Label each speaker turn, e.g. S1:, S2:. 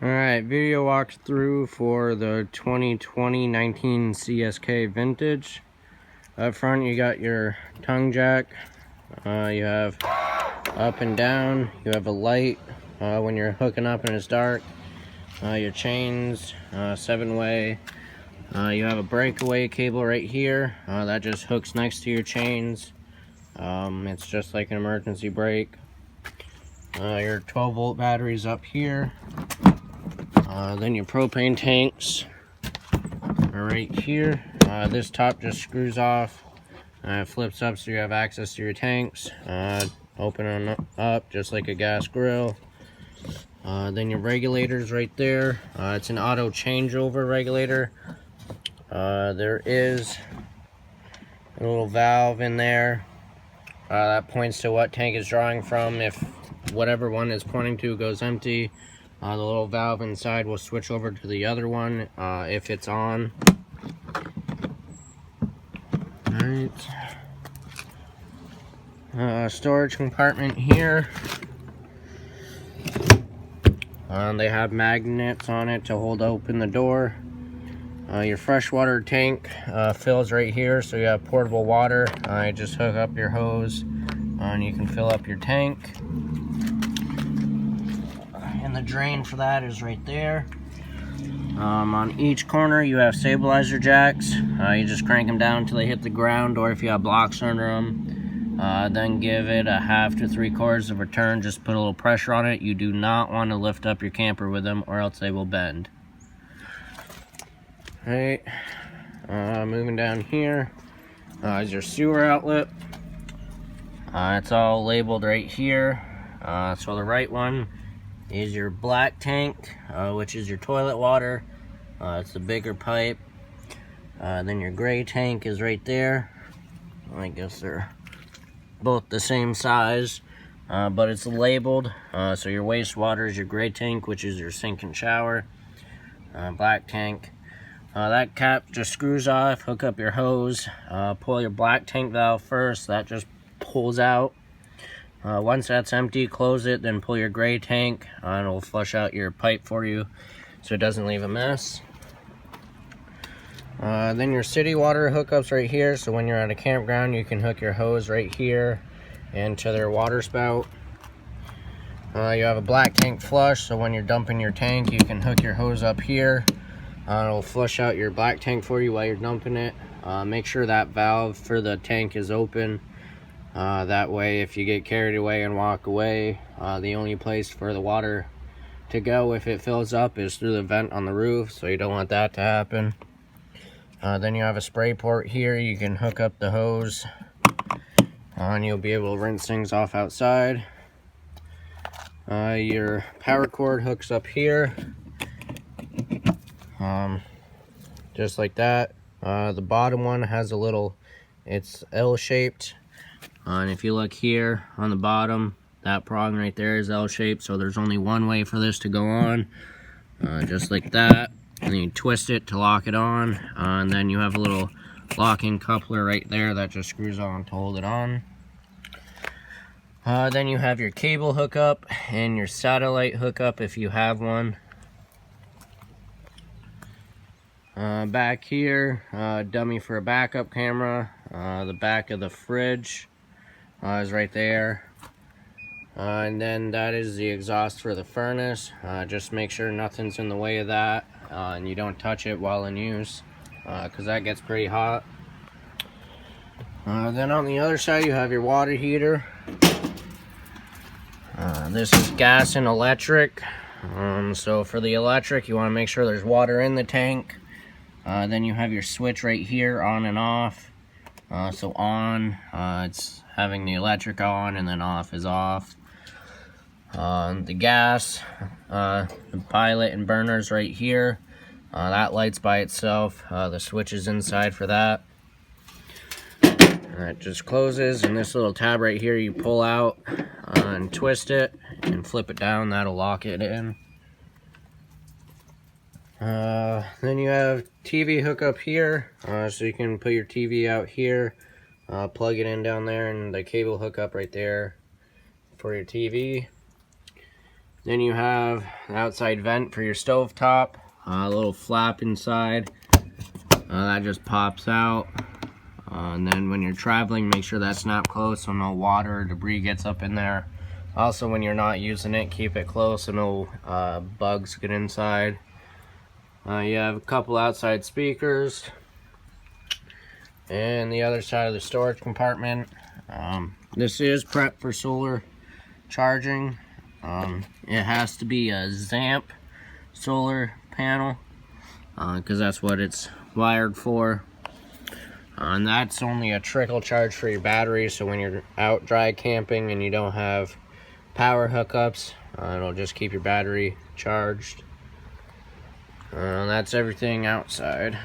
S1: Alright, video walkthrough for the 2020 19 CSK Vintage. Up front you got your tongue jack, you have up and down, you have a light when you're hooking up and it's dark, your chains, 7-way, you have a breakaway cable right here, that just hooks next to your chains. It's just like an emergency brake. Your 12-volt batteries up here. Then your propane tanks are right here. This top just screws off, flips up so you have access to your tanks. Open them up just like a gas grill. Then your regulators right there. It's an auto changeover regulator. There is a little valve in there that points to what tank is drawing from. If whatever one is pointing to goes empty, the little valve inside will switch over to the other one if it's on. Alright. Storage compartment here. They have magnets on it to hold open the door. Your freshwater tank fills right here, so you have portable water. You just hook up your hose and you can fill up your tank. And the drain for that is right there. On each corner you have stabilizer jacks. You just crank them down until they hit the ground, or if you have blocks under them, then give it a 1/2 to 3/4 of a turn. Just put a little pressure on it. You do not want to lift up your camper with them, or else they will bend. Alright, moving down here is your sewer outlet. It's all labeled right here. So the right one is your black tank, which is your toilet water. It's the bigger pipe. Then your gray tank is right there. I guess they're both the same size, but it's labeled. So your wastewater is your gray tank, which is your sink and shower. Black tank. That cap just screws off. Hook up your hose. Pull your black tank valve first. That just pulls out. Once that's empty, close it, then pull your gray tank, and it'll flush out your pipe for you so it doesn't leave a mess. Then your city water hookups right here, so when you're at a campground you can hook your hose right here into their water spout. You have a black tank flush, so when you're dumping your tank you can hook your hose up here. It'll flush out your black tank for you while you're dumping it. Make sure that valve for the tank is open. That way if you get carried away and walk away, the only place for the water to go if it fills up is through the vent on the roof, so you don't want that to happen. Then you have a spray port here. You can hook up the hose and you'll be able to rinse things off outside. Your power cord hooks up here, just like that. The bottom one has a little, it's L-shaped. And if you look here on the bottom, that prong right there is L-shaped, so there's only one way for this to go on, just like that. And then you twist it to lock it on, and then you have a little locking coupler right there that just screws on to hold it on. Then you have your cable hookup and your satellite hookup if you have one. Back here, dummy for a backup camera. The back of the fridge is right there. And then that is the exhaust for the furnace. Just make sure nothing's in the way of that, and you don't touch it while in use, because that gets pretty hot. Then on the other side you have your water heater. This is gas and electric. So for the electric you want to make sure there's water in the tank. Then you have your switch right here, on and off. So on, it's having the electric on, and then off is off. The gas, the pilot and burners right here. That lights by itself. The switch is inside for that. It just closes, and this little tab right here you pull out and twist it and flip it down. That'll lock it in. Then you have TV hookup here, so you can put your TV out here, plug it in down there, and the cable hookup right there for your TV. Then you have the outside vent for your stove top, a little flap inside that just pops out. And then when you're traveling, make sure that's not closed so no water or debris gets up in there. Also, when you're not using it, keep it closed so no bugs get inside. You have a couple outside speakers, and the other side of the storage compartment. This is prepped for solar charging. It has to be a ZAMP solar panel because that's what it's wired for. And that's only a trickle charge for your battery, so when you're out dry camping and you don't have power hookups, it'll just keep your battery charged. That's everything outside.